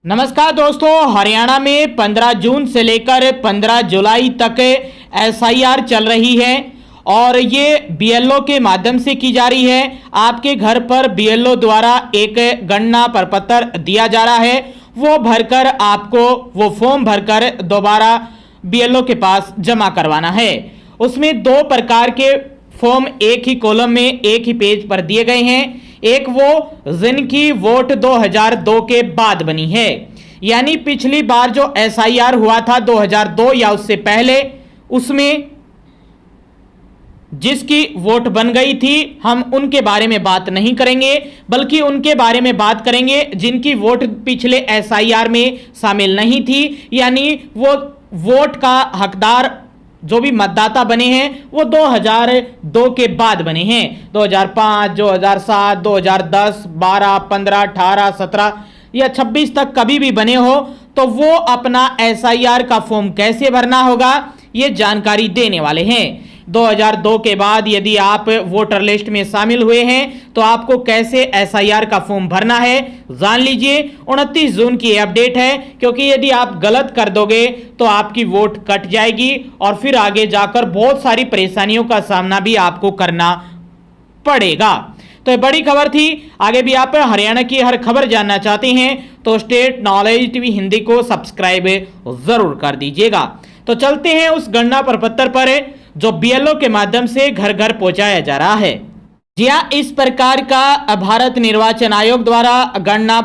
नमस्कार दोस्तों, हरियाणा में 15 जून से लेकर 15 जुलाई तक एसआईआर चल रही है और ये बीएलओ के माध्यम से की जा रही है। आपके घर पर बीएलओ द्वारा एक गणना प्रपत्र दिया जा रहा है, वो भरकर आपको वो फॉर्म भरकर दोबारा बीएलओ के पास जमा करवाना है। उसमें दो प्रकार के फॉर्म एक ही कॉलम में एक ही पेज पर दिए गए हैं। एक वो जिनकी वोट 2002 के बाद बनी है, यानी पिछली बार जो एसआईआर हुआ था 2002 या उससे पहले, उसमें जिसकी वोट बन गई थी, हम उनके बारे में बात नहीं करेंगे, बल्कि उनके बारे में बात करेंगे जिनकी वोट पिछले एसआईआर में शामिल नहीं थी, यानी वो वोट का हकदार जो भी मतदाता बने हैं वो 2002 के बाद बने हैं। 2005, 2007, 2010, 12, 15, 18, 17 या 26 तक कभी भी बने हो तो वो अपना एसआईआर का फॉर्म कैसे भरना होगा ये जानकारी देने वाले हैं। 2002 के बाद यदि आप वोटर लिस्ट में शामिल हुए हैं तो आपको कैसे एसआईआर का फॉर्म भरना है जान लीजिए। 29 जून की अपडेट है, क्योंकि यदि आप गलत कर दोगे तो आपकी वोट कट जाएगी और फिर आगे जाकर बहुत सारी परेशानियों का सामना भी आपको करना पड़ेगा। तो बड़ी खबर थी। आगे भी आप हरियाणा की हर खबर जानना चाहते हैं तो स्टेट नॉलेज टीवी हिंदी को सब्सक्राइब जरूर कर दीजिएगा। तो चलते हैं उस गणना प्रपत्र पर जो बीएलओ के माध्यम से घर घर पहुंचाया जा रहा है। जी हाँ, इस प्रकार का भारत निर्वाचन आयोग द्वारा गणना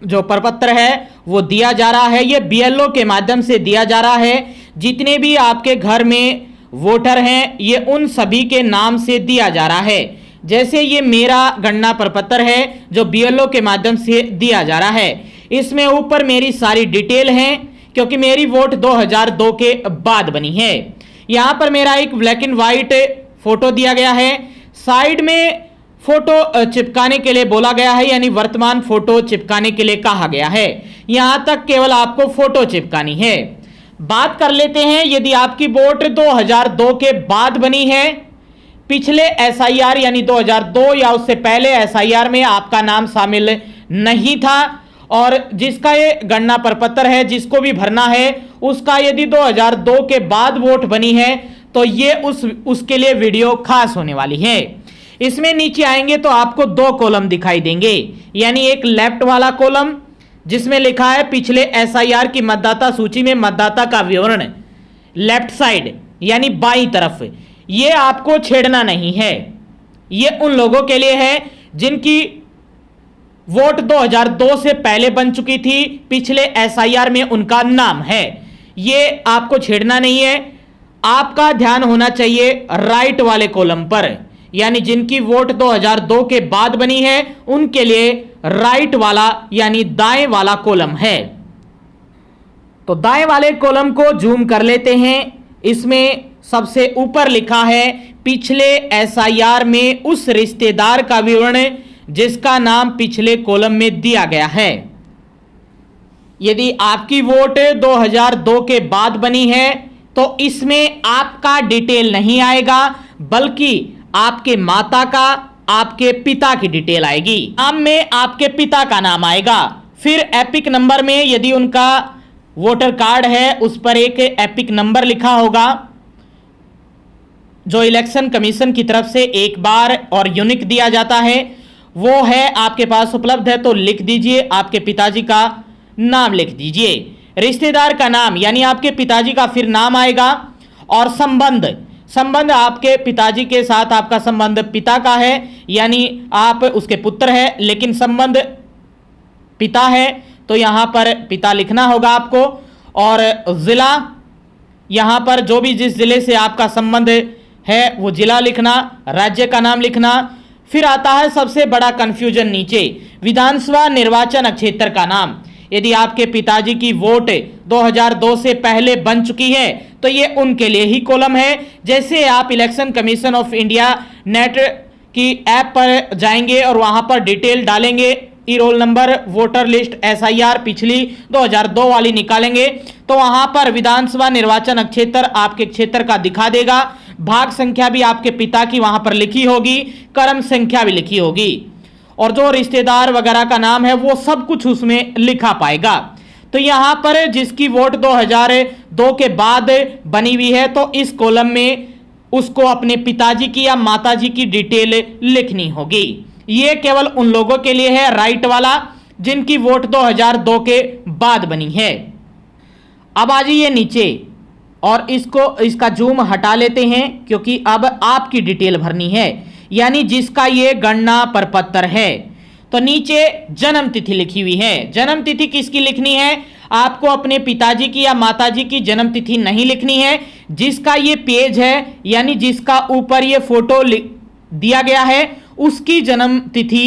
जो प्रपत्र है वो दिया जा रहा है। ये बीएलओ के माध्यम से दिया जा रहा है। जितने भी आपके घर में वोटर हैं ये उन सभी के नाम से दिया जा रहा है। जैसे ये मेरा गणना प्रपत्र है जो बीएलओ के माध्यम से दिया जा रहा है, इसमें ऊपर मेरी सारी डिटेल है, क्योंकि मेरी वोट 2002 के बाद बनी है। यहां पर मेरा एक ब्लैक एंड व्हाइट फोटो दिया गया है, साइड में फोटो चिपकाने के लिए बोला गया है, यानी वर्तमान फोटो चिपकाने के लिए कहा गया है। यहां तक केवल आपको फोटो चिपकानी है। बात कर लेते हैं, यदि आपकी वोट 2002 के बाद बनी है, पिछले एसआईआर यानी 2002 या उससे पहले एसआईआर में आपका नाम शामिल नहीं था और जिसका ये गणना प्रपत्र है जिसको भी भरना है उसका यदि 2002 के बाद वोट बनी है तो ये उसके लिए वीडियो खास होने वाली है। इसमें नीचे आएंगे तो आपको दो कॉलम दिखाई देंगे, यानी एक लेफ्ट वाला कॉलम जिसमें लिखा है पिछले एसआईआर की मतदाता सूची में मतदाता का विवरण, लेफ्ट साइड यानी बाईं तरफ, ये आपको छेड़ना नहीं है। ये उन लोगों के लिए है जिनकी वोट 2002 से पहले बन चुकी थी, पिछले एसआईआर में उनका नाम है, ये आपको छेड़ना नहीं है। आपका ध्यान होना चाहिए राइट वाले कॉलम पर, यानी जिनकी वोट 2002 के बाद बनी है उनके लिए राइट वाला यानी दाएं वाला कॉलम है। तो दाएं वाले कॉलम को जूम कर लेते हैं। इसमें सबसे ऊपर लिखा है पिछले एसआईआर में उस रिश्तेदार का विवरण जिसका नाम पिछले कॉलम में दिया गया है। यदि आपकी वोट 2002 के बाद बनी है तो इसमें आपका डिटेल नहीं आएगा, बल्कि आपके माता का, आपके पिता की डिटेल आएगी। नाम में आपके पिता का नाम आएगा। फिर एपिक नंबर में यदि उनका वोटर कार्ड है उस पर एक एपिक नंबर लिखा होगा जो इलेक्शन कमीशन की तरफ से एक बार और यूनिक दिया जाता है, वो है आपके पास उपलब्ध है तो लिख दीजिए। आपके पिताजी का नाम लिख दीजिए, रिश्तेदार का नाम यानी आपके पिताजी का फिर नाम आएगा, और संबंध आपके पिताजी के साथ आपका संबंध पिता का है, यानी आप उसके पुत्र हैं, लेकिन संबंध पिता है तो यहां पर पिता लिखना होगा आपको। और जिला, यहां पर जो भी जिस जिले से आपका संबंध है वो जिला लिखना, राज्य का नाम लिखना। फिर आता है सबसे बड़ा कंफ्यूजन नीचे, विधानसभा निर्वाचन क्षेत्र का नाम। यदि आपके पिताजी की वोट 2002 से पहले बन चुकी है तो ये उनके लिए ही कॉलम है। जैसे आप election commission of India net की ऐप पर जाएंगे और वहां पर डिटेल डालेंगे, e roll number, voter list, SIR पिछली 2002 वाली निकालेंगे तो वहां पर विधानसभा निर्वाचन क्षेत्र आपके क्षेत्र का दिखा देगा। भाग संख्या भी आपके पिता की वहां पर लिखी होगी, क्रम संख्या भी लिखी होगी, और जो रिश्तेदार वगैरह का नाम है वो सब कुछ उसमें लिखा पाएगा। तो यहां पर जिसकी वोट 2002 के बाद बनी हुई है तो इस कॉलम में उसको अपने पिताजी की या माताजी की डिटेल लिखनी होगी। ये केवल उन लोगों के लिए है राइट वाला जिनकी वोट 2002 के बाद बनी है। अब आ जाइए नीचे और इसका जूम हटा लेते हैं क्योंकि अब आपकी डिटेल भरनी है, यानी जिसका ये गणना प्रपत्र है। तो नीचे जन्म तिथि लिखी हुई है। जन्म तिथि किसकी लिखनी है? आपको अपने पिताजी की या माताजी की जन्म तिथि नहीं लिखनी है। जिसका ये पेज है यानी जिसका ऊपर ये फोटो दिया गया है उसकी जन्म तिथि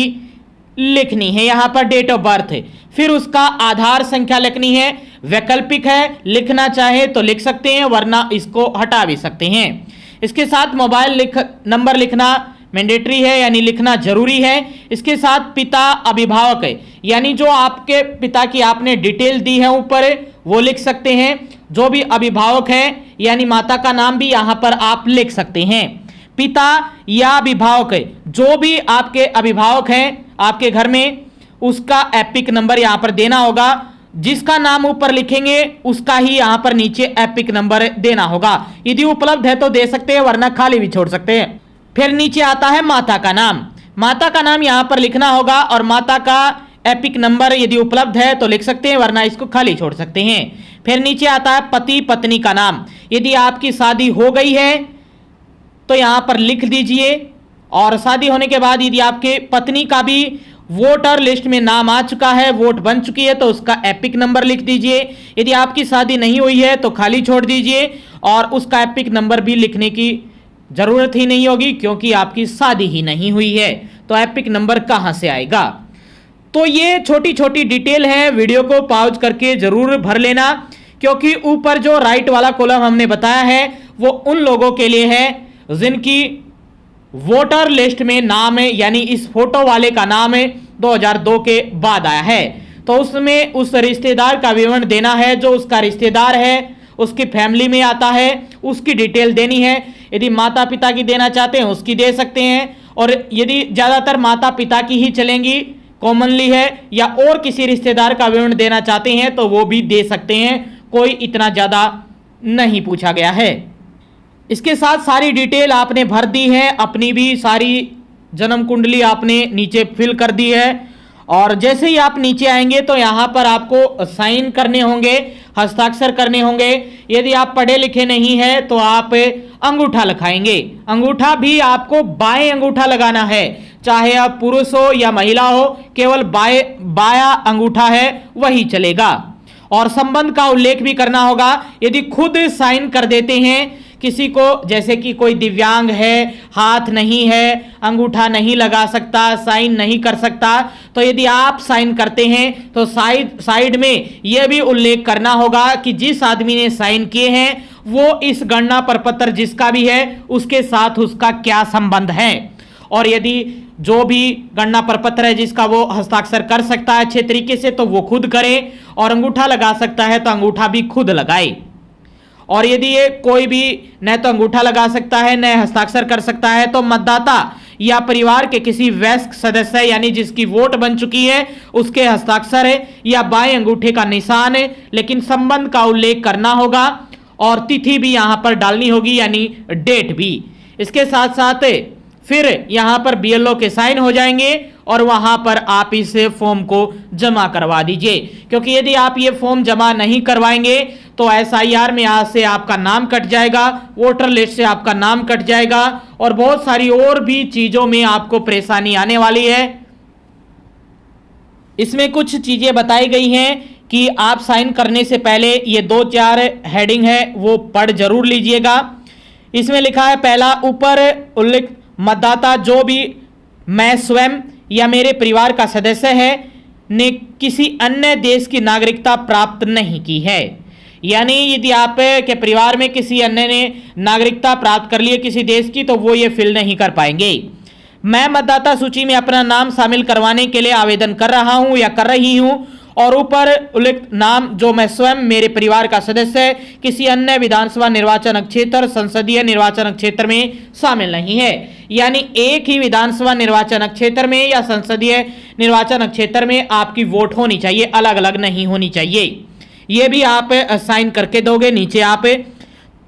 लिखनी है, यहां पर डेट ऑफ बर्थ। फिर उसका आधार संख्या लिखनी है। वैकल्पिक है, लिखना चाहे तो लिख सकते हैं वरना इसको हटा भी सकते हैं। इसके साथ मोबाइल नंबर लिखना मैंडेटरी है यानी लिखना जरूरी है। इसके साथ पिता अभिभावक है यानी जो आपके पिता की आपने डिटेल दी है ऊपर वो लिख सकते हैं। जो भी अभिभावक है यानी माता का नाम भी यहां पर आप लिख सकते हैं। पिता या अभिभावक है, जो भी आपके अभिभावक हैं आपके घर में उसका एपिक नंबर यहां पर देना होगा। जिसका नाम ऊपर लिखेंगे उसका ही यहां पर नीचे एपिक नंबर देना होगा। यदि उपलब्ध है तो दे सकते हैं वरना खाली भी छोड़ सकते हैं। फिर नीचे आता है माता का नाम। माता का नाम यहां पर लिखना होगा और माता का एपिक नंबर यदि उपलब्ध है तो लिख सकते हैं वरना इसको खाली छोड़ सकते हैं। फिर नीचे आता है पति पत्नी का नाम। यदि आपकी शादी हो गई है तो यहां पर लिख दीजिए और शादी होने के बाद यदि आपके पत्नी का भी वोटर लिस्ट में नाम आ चुका है, वोट बन चुकी है तो उसका एपिक नंबर लिख दीजिए। यदि आपकी शादी नहीं हुई है तो खाली छोड़ दीजिए और उसका एपिक नंबर भी लिखने की जरूरत ही नहीं होगी क्योंकि आपकी शादी ही नहीं हुई है तो एपिक नंबर कहां से आएगा। तो ये छोटी छोटी डिटेल है, वीडियो को पॉज करके जरूर भर लेना क्योंकि ऊपर जो राइट वाला कॉलम हमने बताया है वो उन लोगों के लिए है जिनकी वोटर लिस्ट में नाम है यानी इस फोटो वाले का नाम है 2002 के बाद आया है तो उसमें उस रिश्तेदार का विवरण देना है। जो उसका रिश्तेदार है उसकी फैमिली में आता है उसकी डिटेल देनी है। यदि माता पिता की देना चाहते हैं उसकी दे सकते हैं और यदि ज़्यादातर माता पिता की ही चलेंगी कॉमनली है या और किसी रिश्तेदार का विवरण देना चाहते हैं तो वो भी दे सकते हैं, कोई इतना ज़्यादा नहीं पूछा गया है। इसके साथ सारी डिटेल आपने भर दी है, अपनी भी सारी जन्म कुंडली आपने नीचे फिल कर दी है और जैसे ही आप नीचे आएंगे तो यहाँ पर आपको साइन करने होंगे, हस्ताक्षर करने होंगे। यदि आप पढ़े लिखे नहीं है तो आप अंगूठा लगाएंगे। अंगूठा भी आपको बाएं अंगूठा लगाना है, चाहे आप पुरुष हो या महिला हो, केवल बाया अंगूठा है वही चलेगा। और संबंध का उल्लेख भी करना होगा। यदि खुद साइन कर देते हैं किसी को, जैसे कि कोई दिव्यांग है, हाथ नहीं है, अंगूठा नहीं लगा सकता, साइन नहीं कर सकता, तो यदि आप साइन करते हैं तो साइड में यह भी उल्लेख करना होगा कि जिस आदमी ने साइन किए हैं वो इस गणना प्रपत्र जिसका भी है उसके साथ उसका क्या संबंध है। और यदि जो भी गणना प्रपत्र है जिसका वो हस्ताक्षर कर सकता है अच्छे तरीके से तो वो खुद करे और अंगूठा लगा सकता है तो अंगूठा भी खुद लगाए। और यदि ये कोई भी न तो अंगूठा लगा सकता है न हस्ताक्षर कर सकता है तो मतदाता या परिवार के किसी वयस्क सदस्य यानी जिसकी वोट बन चुकी है उसके हस्ताक्षर है या बाएं अंगूठे का निशान है, लेकिन संबंध का उल्लेख करना होगा और तिथि भी यहां पर डालनी होगी यानी डेट भी। इसके साथ साथ फिर यहां पर बीएलओ के साइन हो जाएंगे और वहां पर आप इस फॉर्म को जमा करवा दीजिए, क्योंकि यदि आप ये फॉर्म जमा नहीं करवाएंगे तो एसआईआर में आज से आपका नाम कट जाएगा, वोटर लिस्ट से आपका नाम कट जाएगा और बहुत सारी और भी चीजों में आपको परेशानी आने वाली है। इसमें कुछ चीजें बताई गई हैं कि आप साइन करने से पहले ये 2-4 हेडिंग है वो पढ़ जरूर लीजिएगा। इसमें लिखा है पहला ऊपर उल्लेख मतदाता जो भी मैं स्वयं या मेरे परिवार का सदस्य है ने किसी अन्य देश की नागरिकता प्राप्त नहीं की है, यानी यदि आप के परिवार में किसी अन्य ने नागरिकता प्राप्त कर ली है किसी देश की तो वो ये फिल नहीं कर पाएंगे। मैं मतदाता सूची में अपना नाम शामिल करवाने के लिए आवेदन कर रहा हूं या कर रही हूं और ऊपर उल्लेखित नाम जो मैं स्वयं मेरे परिवार का सदस्य किसी अन्य विधानसभा निर्वाचन क्षेत्र संसदीय निर्वाचन क्षेत्र में शामिल नहीं है, यानी एक ही विधानसभा निर्वाचन क्षेत्र में या संसदीय निर्वाचन क्षेत्र में आपकी वोट होनी चाहिए, अलग अलग नहीं होनी चाहिए। ये भी आप साइन करके दोगे नीचे आप।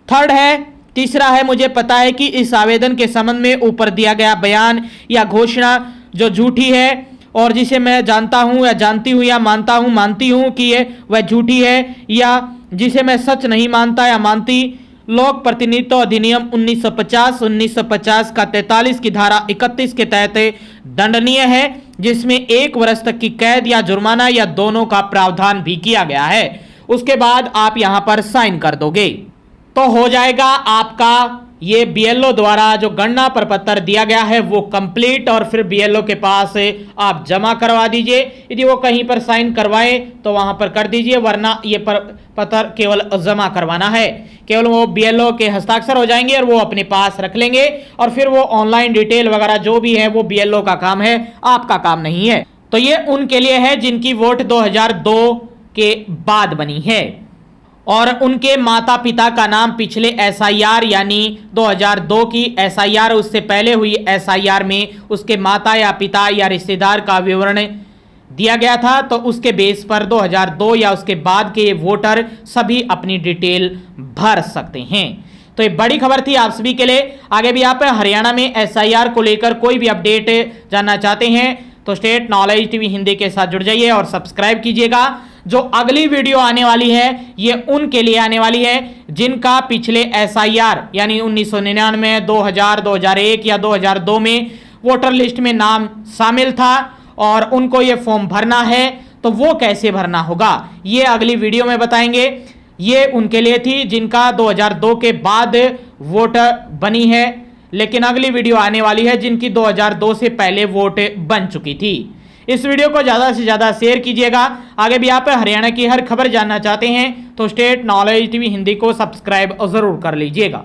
थर्ड है, तीसरा है, मुझे पता है कि इस आवेदन के संबंध में ऊपर दिया गया बयान या घोषणा जो झूठी है और जिसे मैं जानता हूं या जानती हूं या मानती हूं कि ये वह झूठी है, या जिसे मैं सच नहीं मानता या मानती। लोक प्रतिनिधित्व अधिनियम 1950 का 43 की धारा 31 के तहत दंडनीय है, जिसमें 1 वर्ष तक की कैद या जुर्माना या दोनों का प्रावधान भी किया गया है। उसके बाद आप यहां पर साइन कर दोगे तो हो जाएगा आपका ये बीएलओ द्वारा जो गणना प्रपत्र दिया गया है वो कंप्लीट, और फिर बीएलओ के पास आप जमा करवा दीजिए। यदि वो कहीं पर साइन करवाए तो वहां पर कर दीजिए, वरना ये पत्र केवल जमा करवाना है। केवल वो बीएलओ के हस्ताक्षर हो जाएंगे और वो अपने पास रख लेंगे, और फिर वो ऑनलाइन डिटेल वगैरह जो भी है वो बीएलओ का काम है, आपका काम नहीं है। तो ये उनके लिए है जिनकी वोट 2002 के बाद बनी है और उनके माता पिता का नाम पिछले एसआईआर यानी 2002 की एसआईआर उससे पहले हुई एसआईआर में उसके माता या पिता या रिश्तेदार का विवरण दिया गया था, तो उसके बेस पर 2002 या उसके बाद के वोटर सभी अपनी डिटेल भर सकते हैं। तो ये बड़ी खबर थी आप सभी के लिए। आगे भी आप हरियाणा में एसआईआर को लेकर कोई भी अपडेट जानना चाहते हैं तो स्टेट नॉलेज टीवी हिंदी के साथ जुड़ जाइए और सब्सक्राइब कीजिएगा। जो अगली वीडियो आने वाली है ये उनके लिए आने वाली है जिनका पिछले एसआईआर यानी 1999, 2000, 2001 या 2002 में वोटर लिस्ट में नाम शामिल था और उनको ये फॉर्म भरना है, तो वो कैसे भरना होगा ये अगली वीडियो में बताएंगे। ये उनके लिए थी जिनका 2002 के बाद वोटर बनी है, लेकिन अगली वीडियो आने वाली है जिनकी 2002 से पहले वोट बन चुकी थी। इस वीडियो को ज़्यादा से ज़्यादा शेयर कीजिएगा। आगे भी आप हरियाणा की हर खबर जानना चाहते हैं तो स्टेट नॉलेज टीवी हिंदी को सब्सक्राइब जरूर कर लीजिएगा।